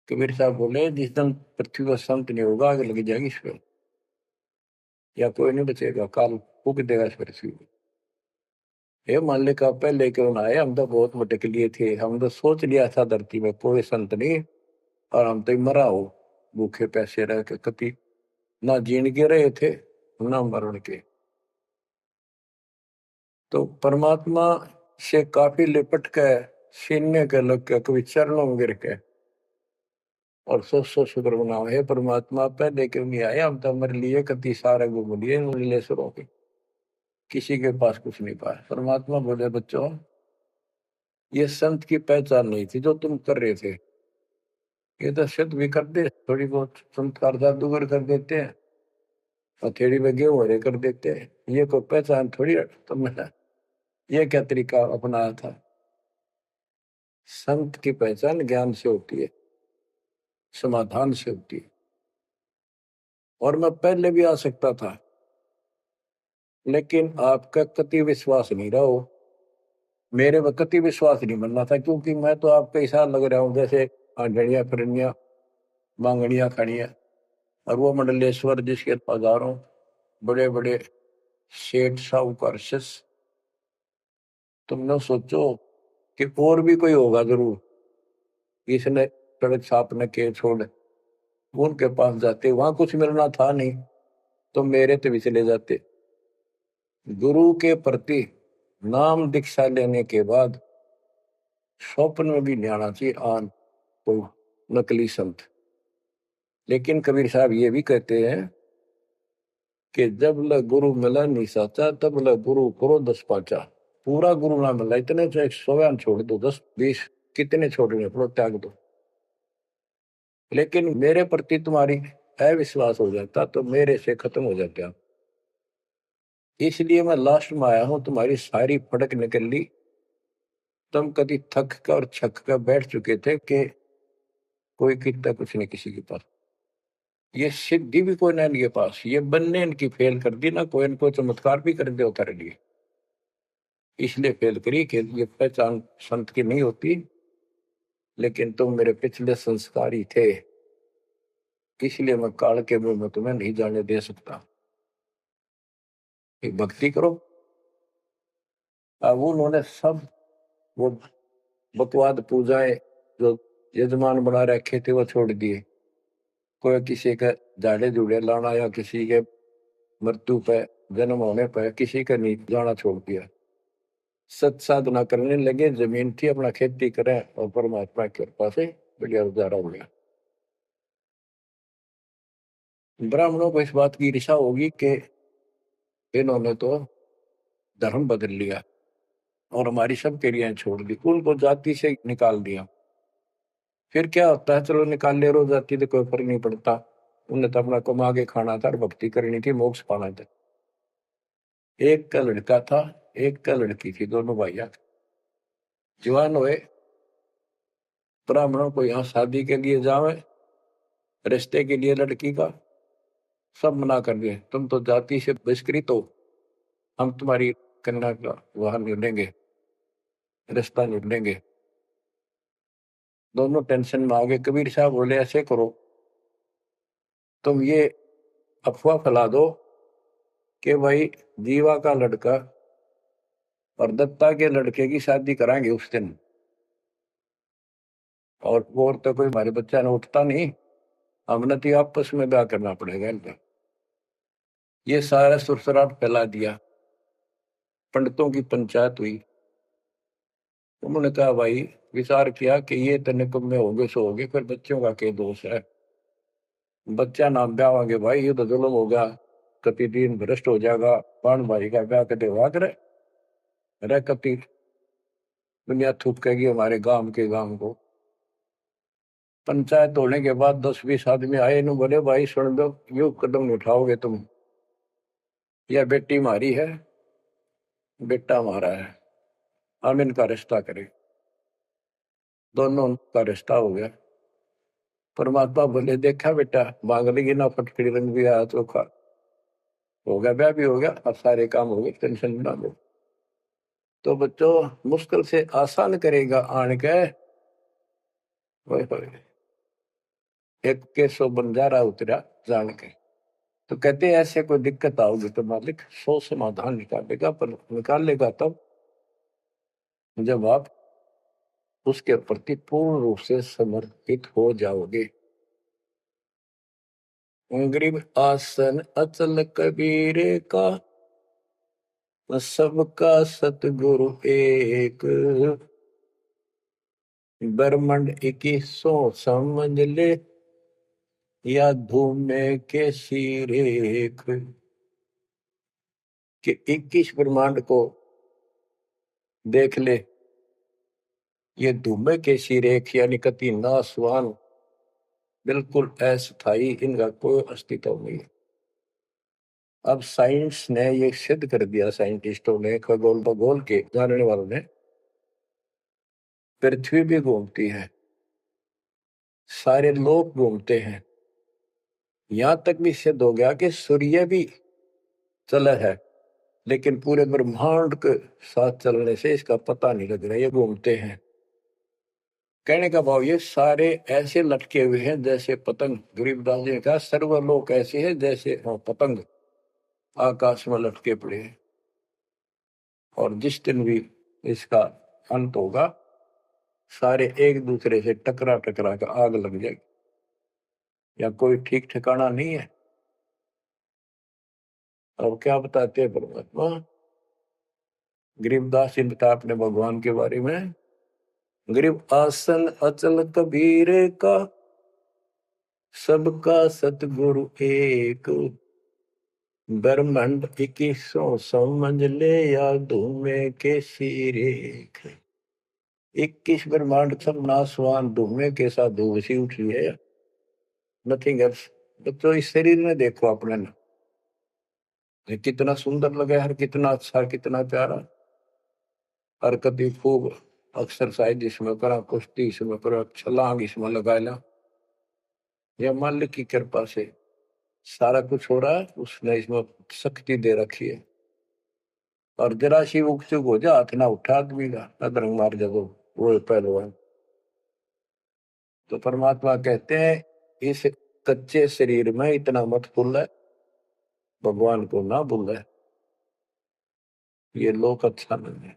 कबीर साहब बोले, जिस दिन पृथ्वी पर संत नहीं होगा आग लग जाएगी इस पर, या कोई नहीं बचेगा, काल फूक देगा इस पृथ्वी को। हे मालिक आप पहले क्यों ना आए, हम तो बहुत भटक लिए थे, हम तो सोच लिया था धरती में कोई संत नहीं, और हम तो मरा हो भूखे पैसे रह के, कति ना जीण के रहे थे ना मरण के। तो परमात्मा से काफी लिपट के सीने के लग के कभी चरणों में गिर के और सौ शुक्र मनाओ, हे परमात्मा पहले क्यों नहीं आए, हम तो हमारे लिए कति सारे घूम लिए नीलेश्वरों के, किसी के पास कुछ नहीं पाया। परमात्मा बोले, बच्चों ये संत की पहचान नहीं थी जो तुम कर रहे थे, ये तो सिद्ध भी कर दे, थोड़ी बहुत चमत्कार जादूगर कर देते हैं, हथेड़ी में गेहूं हरे कर देते हैं, ये कोई पहचान थोड़ी है तुमने, ये क्या तरीका अपनाया था। संत की पहचान ज्ञान से होती है, समाधान से होती है। और मैं पहले भी आ सकता था, लेकिन आपका कति विश्वास नहीं रहा हो, मेरे में कति विश्वास नहीं बनना था, क्योंकि मैं तो आपके हिसाब लग रहा हूं जैसे आंधड़िया फिरनिया मांगड़िया खड़िया। और वो मंडलेश्वर जिसके हजारों बड़े बड़े सेठ साहूकार शिष्य, तुम लोग सोचो कि और भी कोई होगा जरूर, इसने सड़क छापने के छोड़ उनके पास जाते, वहां कुछ मिलना था नहीं तो मेरे तो भी चले जाते। गुरु के प्रति नाम दीक्षा लेने के बाद स्वप्न में भी नहीं आना चाहिए आन कोई नकली संत। लेकिन कबीर साहब ये भी कहते हैं कि जब ल गुरु मिला नहीं साचा, तब ल गुरु करो 10 पाचा। पूरा गुरु ना मिला, इतने चाहे 100 छोड़ दो, 10 20 कितने छोड़ने पड़ो, त्याग दो, लेकिन मेरे प्रति तुम्हारी अविश्वास हो जाता तो मेरे से खत्म हो जाते आप। इसलिए मैं लास्ट में आया हूं, तुम्हारी सारी फड़क निकल ली। तुम कभी थक कर और छक कर बैठ चुके थे कि कोई कितना कुछ नहीं किसी के पास, ये सिद्धि भी कोई ना इनके पास, ये बनने इनकी फेल कर दी ना, कोई इनको चमत्कार भी कर दे उतारे लिए। इसलिए फेल करी कि ये पहचान संत की नहीं होती, लेकिन तुम मेरे पिछले संस्कारी थे, इसलिए मैं काल के मुंह में तुम्हें नहीं जाने दे सकता। एक भक्ति करो। अब उन्होंने सब वो बकवाद पूजाएं जो यजमान बना रखे थे वो छोड़ दिए। कोई किसी के झाड़े झूड़े लाना या किसी के मृत्यु पे जन्म होने पर किसी का नहीं जाना छोड़ दिया। सत साधना करने लगे, जमीन थी अपना खेती करें और परमात्मा की कृपा से बढ़िया गुजारा हो गया। ब्राह्मणों को इस बात की ईर्षा होगी कि इन्होंने तो धर्म बदल लिया और हमारी सब क्रियाएं छोड़ दी, कुल को जाति से निकाल दिया। फिर क्या होता है, चलो निकाल ले रो जाति तो कोई फर्क नहीं पड़ता, उन्हें तो अपना कमा के खाना था और भक्ति करनी थी, मोक्ष पाना था। एक का लड़का था, एक का लड़की थी, दोनों भैया जवान हुए। ब्राह्मणों को यहाँ शादी के लिए जावे, रिश्ते के लिए लड़की का सब मना कर दिए, तुम तो जाति से बहिष्कृत हो, हम तुम्हारी कन्या का वहां नहीं लेंगे, रिश्ता नहीं लेंगे। दोनों टेंशन में आ गए। कबीर साहब बोले ऐसे करो, तुम ये अफवाह फैला दो कि भाई जीवा का लड़का और दत्ता के लड़के की शादी कराएंगे उस दिन, और वो तो कोई हमारे बच्चा ने उठता नहीं, हमने तो आपस में ब्याह करना पड़ेगा इनका। ये सारा सुरसराट फैला दिया, पंडितों की पंचायत हुई। उन्होंने कहा भाई विचार किया कि ये तो निकम्मे होंगे सो होंगे, फिर बच्चों का क्या दोष है, बच्चा नाम ब्यावांगे भाई, ये तो जुल्म होगा, कति दिन भ्रष्ट हो जाएगा, पान भाई का ब्याह कदे हुआ करे रे, कति दुनिया थूकेगी हमारे गांव के गांव को। पंचायत होने के बाद 10 20 आदमी आए, इन्हों बोले भाई सुन दो, यू कदम नहीं उठाओगे तुम, यह बेटी हमारी है, बेटा हमारा है, हम इनका रिश्ता करें। दोनों का रिश्ता हो गया। परमात्मा बोले देखा बेटा, मांग लेगी ना फटकड़ी, रंग भी आया चोखा, हो गया ब्याह भी हो गया, अब सारे काम हो गए, टेंशन ना लो। तो बच्चों मुश्किल से आसान करेगा आन के, एक के सो बंजारा उतरा जान के। तो कहते हैं ऐसे कोई दिक्कत आओगी तो मालिक 100 समाधान निकालेगा, पर निकालेगा तब जब आप उसके प्रति पूर्ण रूप से समर्पित हो जाओगे। गरीब आसन अचल कबीर का, सबका सतगुरु एक, ब्रह्मंड 2100 समझ ले, या धूमे के सिरेख। कि 21 ब्रह्मांड को देख ले, ये धूमे के सिरेख यानी कति नासवान, बिल्कुल अस्थाई, इनका कोई अस्तित्व नहीं। अब साइंस ने ये सिद्ध कर दिया, साइंटिस्टों ने, खगोल भगोल के जानने वालों ने, पृथ्वी भी घूमती है, सारे लोग घूमते हैं, यहां तक भी सिद्ध हो गया कि सूर्य भी चला है, लेकिन पूरे ब्रह्मांड के साथ चलने से इसका पता नहीं लग रहा, ये घूमते हैं। कहने का भाव ये सारे ऐसे लटके हुए हैं जैसे पतंग। गरीबदास जी ने कहा सर्वलोक ऐसे है जैसे पतंग आकाश में लटके पड़े हैं। और जिस दिन भी इसका अंत होगा सारे एक दूसरे से टकरा टकरा कर आग लग जाएगी, या कोई ठीक ठिकाना नहीं है। और क्या बताते हैं परमात्मा? गरीबदास जी बता अपने भगवान के बारे में, गरीब आसन अचल कबीर का, सबका सतगुरु एक, ब्रह्मांड 2100 समझ ले या धूमे के सिरेख। 21 ब्रह्मांड सब नासवान धूमे के साथ धूसी उठ रही है, नथिंग एल्स। तो इस शरीर में देखो अपने ना, ये कितना सुंदर लगा है, कितना अच्छा, कितना प्यारा। हरकत खूब, एक्सरसाइज इसमें करा, कुश्ती इसमें करा, छलांग इसमें लगा ला। यह मालिक की कृपा से सारा कुछ हो रहा है, उसने इसमें शक्ति दे रखी है। और जरा सी उग चुक हो जा, हाथ ना उठा आदमी का, अदरंग मार जब वो पहलवान। तो परमात्मा कहते हैं इस कच्चे शरीर में इतना मत भूल, भगवान को ना भूल। ये लोक अच्छा नहीं है,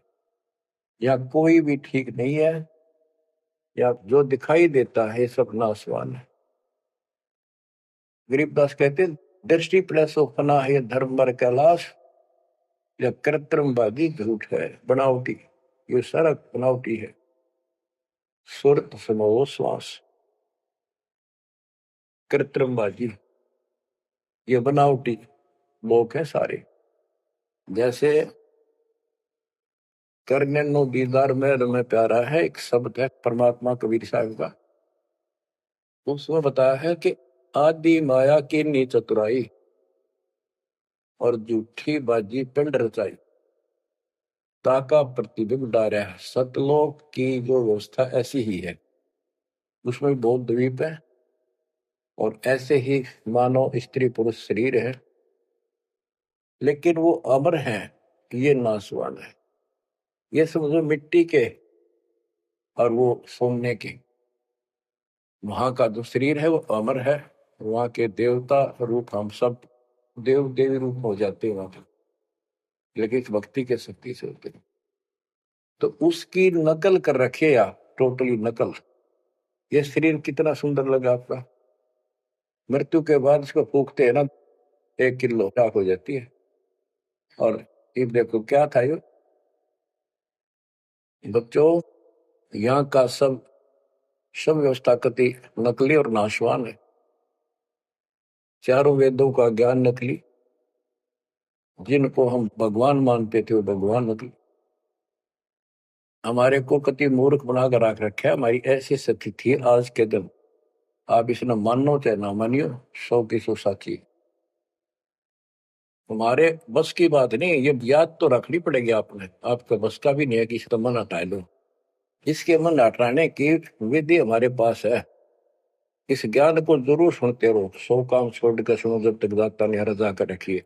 या कोई भी ठीक नहीं है, या जो दिखाई देता है सब नासवान है। गरीबदास कहते हैं दृष्टि प्लस फना है धर्म पर कैलाश, या कृत्रिमवादी झूठ है बनावटी, ये सारा बनावटी है। सुरत समो श्वास, कृत्रिमवादी, ये बनावटी लोग हैं सारे। जैसे करने नो दीदार में प्यारा है, एक शब्द है परमात्मा कबीर साहब का, उसमें बताया है कि आदि माया की नी चतुराई और झूठी बाजी पिंड रचाई, ताका प्रतिबिंब डारा है। सतलोक की जो व्यवस्था ऐसी ही है, उसमें भी बहुत द्वीप है, और ऐसे ही मानव स्त्री पुरुष शरीर है, लेकिन वो अमर है, ये नासवान है। ये समझो मिट्टी के और वो सोने के। वहां का जो शरीर है वो अमर है, वहां के देवता रूप हम सब देव देवी रूप हो जाते हैं वहां पर, लेकिन इस भक्ति के शक्ति से होते हैं। तो उसकी नकल कर रखे आप, टोटली नकल। ये शरीर कितना सुंदर लगा आपका, मृत्यु के बाद इसको फूकते हैं ना, 1 किलो राख हो जाती है। और ये देखो क्या था ये बच्चों, यहाँ का सब सब व्यवस्था कति नकली और नाशवान है। चारों वेदों का ज्ञान नकली, जिनको हम भगवान मानते थे वो भगवान नकली। हमारे को कति मूर्ख बनाकर रख रखा है। हमारी ऐसी स्थिति थी आज के दिन, आप इसने मानो चाहे ना मानियो, 100 की 100 साची। हमारे बस की बात नहीं, ये याद तो रखनी पड़ेगी आपने, आपका बस का भी नहीं है कि इसका मन हटा लो। इसके मन हटाने की विधि हमारे पास है। इस ज्ञान को जरूर सुनते रहो, 100 काम छोड़ कर सुनो जब तक दाता ने रजा कर रखी है।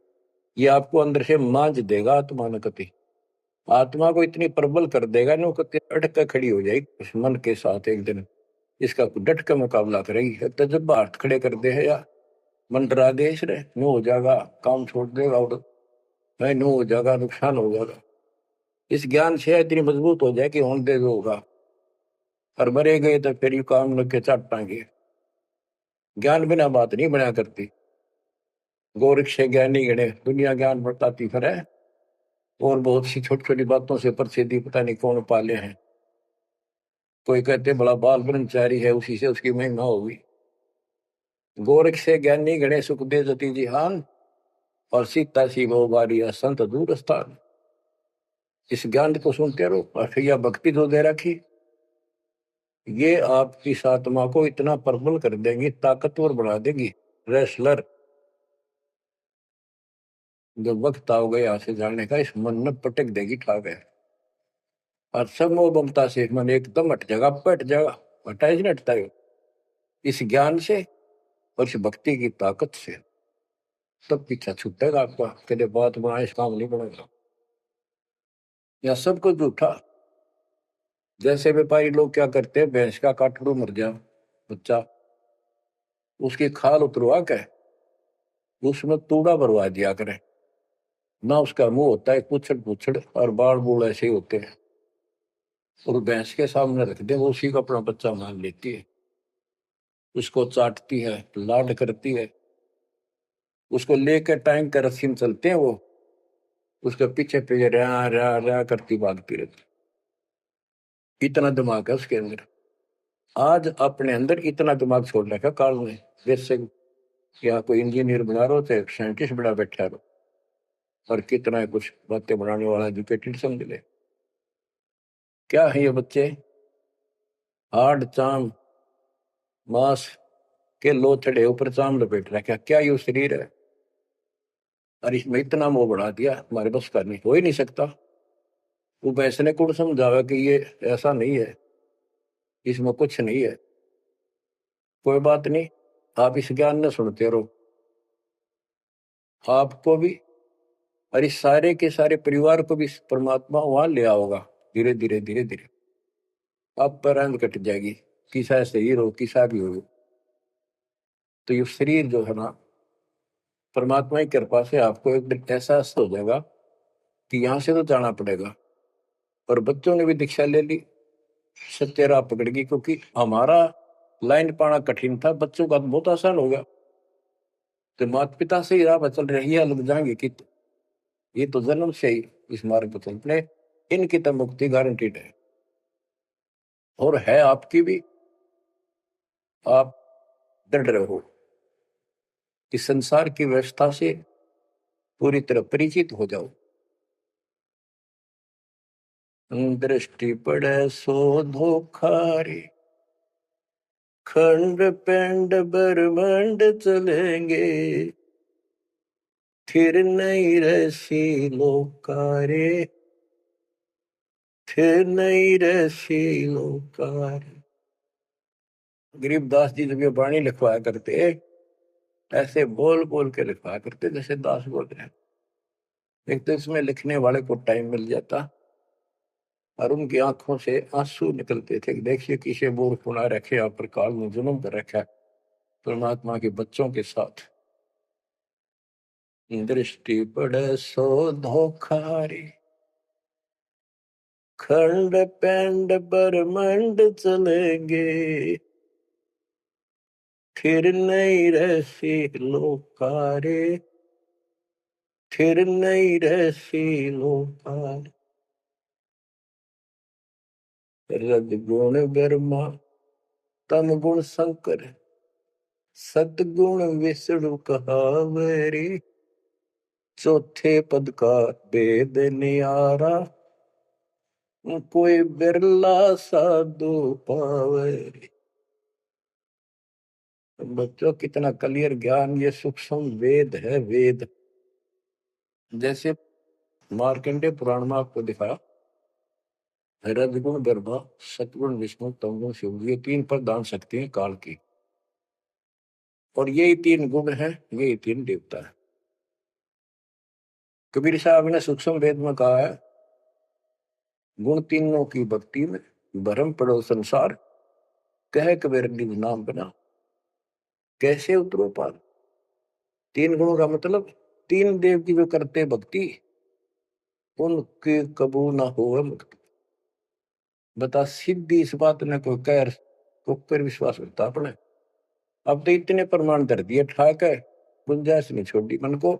ये आपको अंदर से मांझ देगा आत्मा न कति, आत्मा को इतनी प्रबल कर देगा नो कति अटक कर खड़ी हो जाएगी उस मन के साथ। एक दिन इसका डट का मुकाबला करेगी, तजब हाथ खड़े कर दे है या मंडरा दे इसने, नो हो जाएगा, काम छोड़ देगा और नहीं नो हो जाएगा, नुकसान हो जाएगा। इस ज्ञान से इतनी मजबूत हो जाए कि होने दे जो होगा, और मरे गए तो फिर यू काम लग के चट पाएंगे। ज्ञान बिना बात नहीं बना करती। गोरख से ज्ञानी गणे दुनिया ज्ञान बताती फिर है, और बहुत सी छोटी छोटी बातों से प्रसिद्धि पता नहीं कौन पाले हैं। कोई कहते बड़ा बाल ब्रह्मचारी है, उसी से उसकी महिमा होगी। गोरख से ज्ञानी गणे सुख दे जति जिहान, और सीता सी वो बारी संत दूर स्थान। इस ज्ञान को सुनते रहो, और फिर यह भक्ति जो दे रखी, ये आपकी आत्मा को इतना प्रबल कर देंगी, ताकतवर बना देगी, रेसलर। जब वक्त आओ गया यहाँ से जाने का, इस मन में पटक देगी ठा गया, और सब मोह ममता से मन एकदम हट जाएगा, पट जाएगा। हटा ही नहीं हटता है इस ज्ञान से और इस भक्ति की ताकत से। तब पीछा छूटेगा आपका, कदे बात बनाए इस काम नहीं बनेगा। या सब कुछ झूठा, जैसे व्यापारी लोग क्या करते हैं, भैंस का काटड़ू मर गया बच्चा, उसकी खाल उतरवा के उसमें तूड़ा भरवा दिया करें ना। उसका मुंह होता है पुछड़ पुछड़ और बाल बूल ऐसे ही होते हैं, और भैंस के सामने रख दे, वो उसी का अपना बच्चा मान लेती है, उसको चाटती है, लाड करती है। उसको लेकर टाइम का रस्सी में चलते हैं वो, उसके पीछे पीछे रहा रहा रहा करती भागती रहती। इतना दिमाग है उसके अंदर। आज अपने अंदर इतना दिमाग छोड़ रखा काल ने, जैसे या कोई इंजीनियर बना रहा हो चाहे साइंटिस्ट बना बैठा रहो, और कितना है कुछ बातें बनाने वाला एजुकेटेड समझ ले। क्या है ये बच्चे, हाड चाम मांस के लोथड़े ऊपर चाम लपेट रखा, क्या ये शरीर है? और इसमें इतना मोह बढ़ा दिया, हमारे बस का नहीं, हो ही नहीं सकता। वो वैसे ने कौन समझावा कि ये ऐसा नहीं है, इसमें कुछ नहीं है। कोई बात नहीं, आप इस ज्ञान न सुनते रहो, आपको भी और इस सारे के सारे परिवार को भी परमात्मा वहां ले आओगा। धीरे धीरे धीरे धीरे आप पर रंग कट जाएगी, किसा शरीर हो किसा भी हो। तो ये शरीर जो है ना, परमात्मा की कृपा से आपको एक दिन एहसास हो जाएगा कि यहाँ से तो जाना पड़ेगा। और बच्चों ने भी दीक्षा ले ली, सत्य राह पकड़ गई, क्योंकि हमारा लाइन पाना कठिन था, बच्चों का तो बहुत आसान हो गया। तो माता पिता से ही राह पर चल रही है, लग जाएंगे कि ये तो जन्म से ही इस मार्ग पर चल पड़े, इनकी तो मुक्ति गारंटीड है। और है आपकी भी, आप डर रहो कि संसार की व्यवस्था से पूरी तरह परिचित हो जाओ। दृष्टि पड़े सो धोखा रे, खंड पेंड ब्रह्मांड चलेंगे, फिर नहीं रसी लोकारे, फिर नहीं रसी लोकारे। गरीबदास जी जब ये वाणी लिखवाया करते, ऐसे बोल बोल के लिखवाया करते जैसे दास बोल रहे हैं। एक तो इसमें लिखने वाले को टाइम मिल जाता, और उनकी आंखों से आंसू निकलते थे। देखिए किसे मूर्ख बना रखे, यहाँ पर काल में जुल्म कर रखा है परमात्मा के बच्चों के साथ। दृष्टि पड़े सो धोखा रे, खंड पेंड ब्रह्मांड चलेंगे, फिर नहीं रहसी लोकारे, फिर नहीं रहसी लोकारे। रज गुण ब्रह्मा तम गुण शंकर, सतगुण विष्णु कहावरी, चौथे पद का वेद नियारा, कोई बिरला साधु पावे। बच्चों कितना क्लियर ज्ञान, ये सूक्ष्म वेद है, वेद। जैसे मार्कंडे पुराण में आपको दिखाया, रजगुण ब्रह्मा, सतगुण विष्णु, तमगुण शिव, ये तीन प्रधान शक्ति हैं काल की, और यही तीन गुण हैं, यही तीन देवता है। कबीर साहब ने सूक्ष्म वेद में कहा है, गुण तीनों की भक्ति में भरम पड़ो संसार, कह कबीर निज नाम बना, कैसे उतरो पार। तीन गुणों का मतलब, तीन देव की जो करते भक्ति, उनके कबू ना हो मुक्ति। बता सीधी इस बात ने कोई कह तो पर विश्वास होता अपने। अब तो इतने प्रमाण धर दिए ठाक है, गुंजाइश नहीं छोड़ी मन को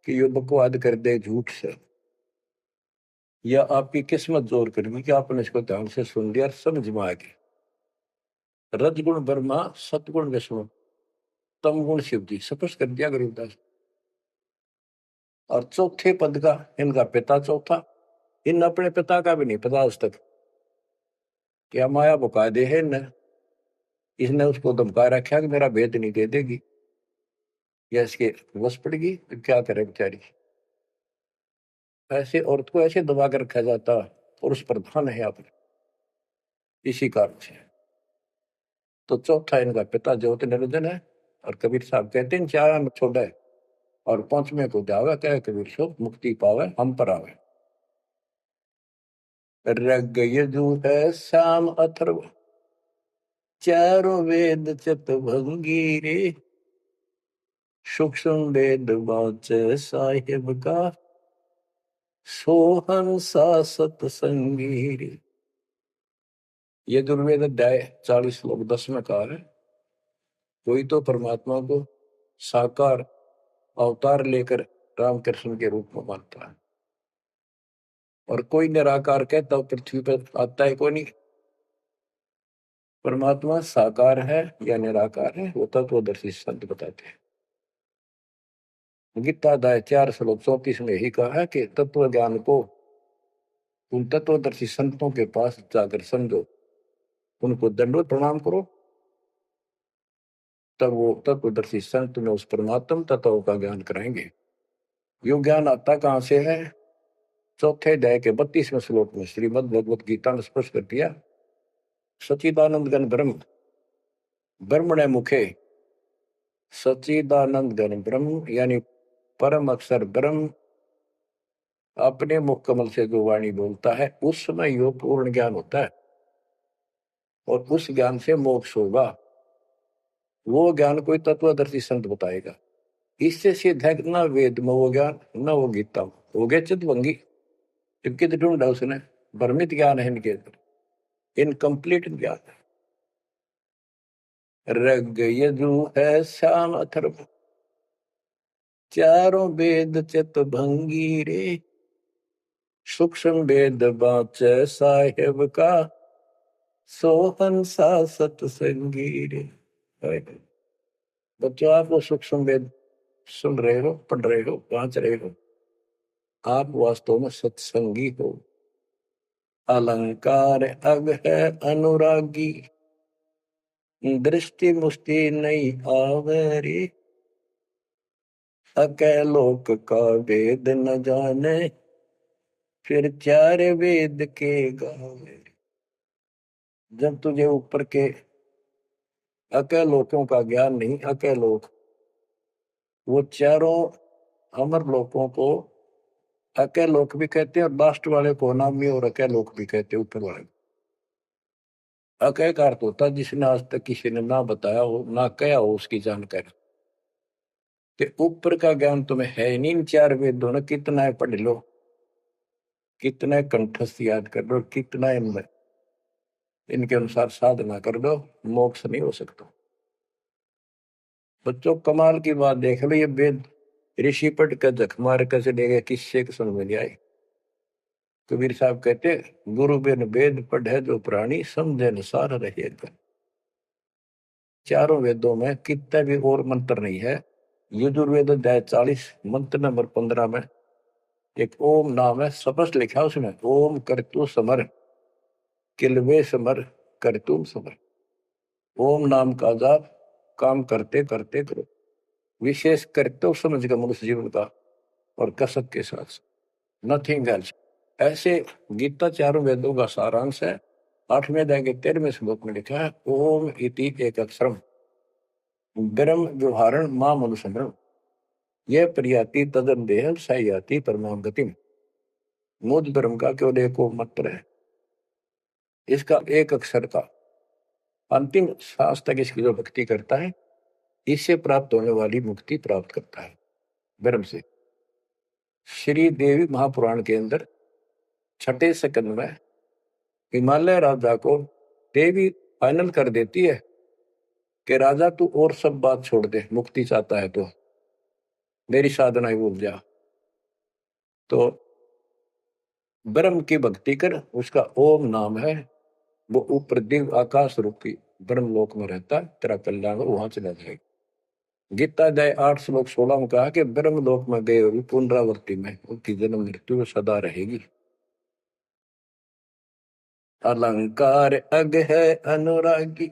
कि यो बकवाद कर दे झूठ से, या आपकी किस्मत जोर करनी कि आपने इसको ध्यान से सुन लिया, समझ में आ गई। रजगुण ब्रह्मा, सतगुण विष्णु, तम गुण शिव जी, स्पष्ट कर दिया गरीबदास। और चौथे पद का इनका पिता चौथा, इन अपने पिता का भी नहीं पता आज तक, क्या माया बुका दे है न, इसने उसको धमका रखा कि मेरा भेद नहीं दे देगी, या इसके वश पड़ेगी तो क्या करे बेचारी। ऐसे औरत को ऐसे दबा कर रखा जाता, पुरुष प्रधान है यहाँ पर, इसी कारण से। तो चौथा इनका पिता ज्योति निरंजन है। और कबीर साहब कहते हैं, चार में छोड़ा है और पांचवें को जावे, कहे कबीर सो मुक्ति पावे हम पर आवे। ऋग यजु है श्याम अथर्व, चारों वेद चतुर्भंगी रे, सूक्ष्म वेद वाचे साहिब का, सोहन सा सतसंगी रे। ये दुर्वेद अध्याय 40 श्लोक 10 में कहा है, कोई तो परमात्मा को साकार अवतार लेकर रामकृष्ण के रूप में मानता है, और कोई निराकार कहता तो पृथ्वी पर आता है कोई नहीं। परमात्मा साकार है या निराकार है वो तत्वदर्शी संत बताते हैं। गीता अध्याय 4 श्लोक 34 में ही कहा है कि तत्व ज्ञान को उन तत्वदर्शी संतों के पास जाकर समझो, उनको दंडवत प्रणाम करो, तब वो तत्वदर्शी संत में उस परमात्म तत्व का ज्ञान कराएंगे। यो ज्ञान आता कहां से है? चौथे अध्याय के 32वें श्लोक में श्रीमद् भगवत गीता ने स्पष्ट कर दिया, सच्चिदानंद गण ब्रह्म ब्रह्मणे मुखे, सच्चिदानंद गण ब्रह्म यानी परम अक्षर ब्रह्म अपने मुख कमल से जो वाणी बोलता है उसमें यो पूर्ण ज्ञान होता है, और उस ज्ञान से मोक्ष होगा। वो ज्ञान कोई तत्वदर्शी संत बताएगा। इससे सिद्ध है न वेद में वो ज्ञान न वो गीता में, हो गए चितवंगी। टिपके ढूंढा उसने, भ्रमित ज्ञान है इनके अंदर, इनकम्प्लीट ज्ञान है। ऋग यजु है श्याम अथर्व, चारों वेद चितभंगी रे, सूक्ष्म वेद बाचे साहेब का, सोहन सा सतसंगी रे। बच्चों, आप वो सूक्ष्म वेद सुन रहे हो, पढ़ रहे हो, वांच रहे हो, आप वास्तव में सत्संगी हो। अलंकार अग है अनुरागी, दृष्टि मुष्टि नहीं आवरी, अकैलोक का वेद न जाने, फिर चार वेद के गावे। जब तुझे ऊपर के अकैलोकों का ज्ञान नहीं, अकैलोक वो चारों अमर लोकों को अकैलोक भी कहते हैं, और लास्ट वाले को अनामी और अकैलोक भी कहते हैं, ऊपर वाले। अकय का अर्थ होता जिसने आज तक किसी ने ना बताया हो ना कहा हो उसकी जानकारी। तो ऊपर का ज्ञान तुम्हें है नहीं, इन चार वेदों ने कितना है पढ़ लो, कितना कंठस्थ याद कर लो, कितना इनमें इनके अनुसार साधना कर दो, मोक्ष नहीं हो सकता। बच्चों, कमाल की बात देख लो, ये वेद ऋषि पढ़ कर जख मार कर चले गए, किससे समझ में नहीं आई। कबीर साहब कहते, गुरु बिन वेद पढ़े जो प्राणी, समझे अनुसार रहे। चारों वेदों में कितना भी और मंत्र नहीं है। यजुर्वेद अध्याय 40 मंत्र नंबर 15 में एक ओम नाम है, स्पष्ट लिखा उसमें, ओम करतु समर किलवे समर करतुम समर। ओम नाम का जाप काम करते करते करो, विशेष कर्तव्य समझ कर मनुष्य जीवन का, और कसक के साथ, नथिंग एल्स। ऐसे गीता चारों वेदों का सारांश है। 8वें अध्याय के 13वें श्लोक में लिखा है, ओम इति एक अक्षरम ब्रह्म व्यवहारण मां मनुष्य, यह प्रियाति तदन देह सयाति परमाम गतिम। मुझ ब्रह्म का केवल एक मंत्र है, इसका एक अक्षर का अंतिम सांस तक इसकी जो भक्ति करता है, इससे प्राप्त होने वाली मुक्ति प्राप्त करता है ब्रह्म से। श्री देवी महापुराण के अंदर 6ठे सेकंड में हिमालय राजा को देवी फाइनल कर देती है कि राजा तू और सब बात छोड़ दे, मुक्ति चाहता है तो मेरी साधना ही भूल जा, तो ब्रह्म की भक्ति कर। उसका ओम नाम है, वो ऊपर दिव्य आकाश रूपी ब्रह्म लोक में रहता है, तेरा कल्याण वहां चला जाएगा। गीता अध्याय 8 श्लोक 16 में कहा कि ब्रह्म लोक में गए हुए पुनरावृत्ति में उनकी जन्म मृत्यु सदा रहेगी। अलंकार अग है अनुरागी,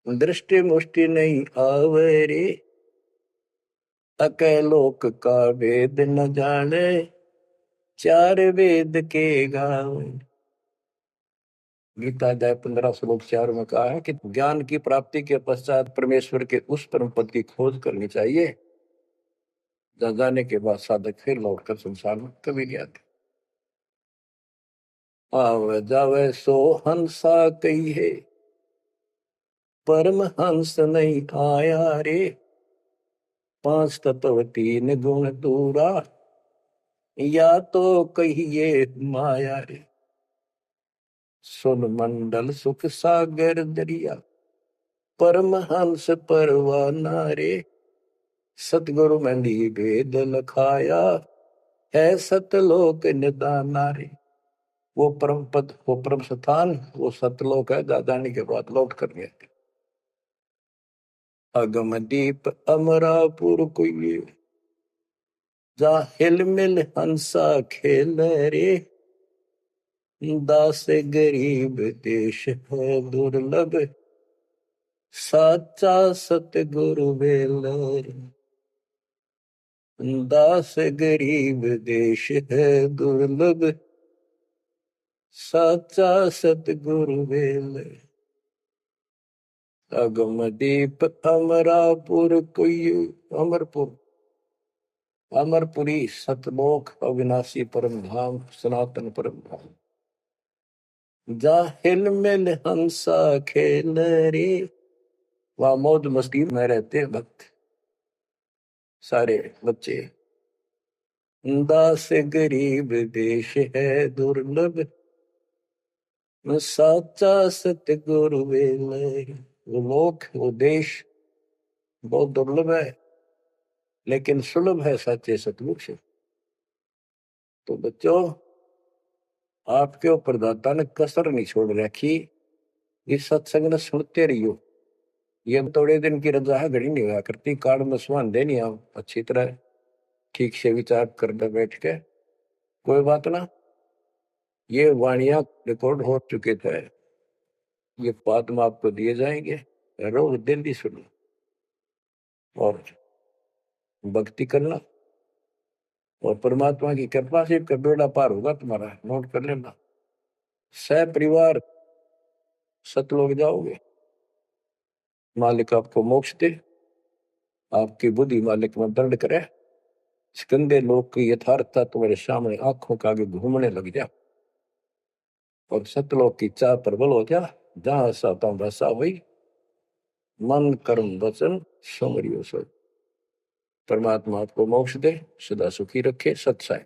दृष्टि मुष्टि नहीं आवरे, अकैलोक का वेद न जाने, चार वेद के गावे। गीता अध्याय 15 श्लोक 4 में कहा है कि ज्ञान की प्राप्ति के पश्चात परमेश्वर के उस परम पद की खोज करनी चाहिए, जहाँ जाने के बाद साधक फिर लौटकर संसार में कभी नहीं आते। आवे जावे सो हंसा कही है, परम हंस नहीं आया रे। पांच तत्व तीन गुण दूरा, या तो कहिए माया रे। सुन मंडल सुख सागर दरिया, परम हंस परवाना रे। सतगुरु मंदी भेद लखाया, है सतलोक निदाना रे। वो परम पद, वो परम स्थान, वो सतलोक है। दादानी के बाद लौट कर गए। अगम दीप अमरापुर कोई, जा हिल मिल हंसा खेल रे। दास गरीब देश है दुर्लभ, साचा सतगुरु बेल रे। दास गरीब देश है दुर्लभ, साचा सतगुरु बेल। अगम दीप अमरापुर कोई, अमरपुर, अमरपुरी सतलोक अविनाशी परम धाम, सनातन परम धाम। जा हिल मिल हंसा खेल रे। वहां मौज मस्ती में रहते भक्त, सारे बच्चे। दास गरीब देश है दुर्लभ, साचा सतगुरु बेल। वो लोक, वो देश बहुत दुर्लभ है, लेकिन सुलभ है सच्चे सतगुरु से। तो बच्चों, आपके ऊपर दाता ने कसर नहीं छोड़ रखी। इस सत्संग ने सुनते रहियो। ये थोड़े दिन की रजा है, घड़ी नहीं हुआ करती। काल में सुहान देनी आप अच्छी तरह ठीक से विचार करने बैठ के। कोई बात ना, ये वाणियां रिकॉर्ड हो चुके थे, ये बाद में आपको दिए जाएंगे। रोज दिल्ली सुनो और भक्ति करना, और परमात्मा की कृपा से का बेड़ा पार होगा तुम्हारा। नोट कर लेना, सह परिवार सतलोक जाओगे। मालिक आपको मोक्ष दे, आपकी बुद्धि मालिक में दंड करे। इस गंदे लोग की यथार्थता तुम्हारे सामने आंखों के आगे घूमने लग जा, और सतलोक की चाह प्रबल हो जा। जहां साता बसा हुई, मन कर्म वचन समरियो सो। परमात्मा आपको मोक्ष दे, सदा सुखी रखे। सत्संग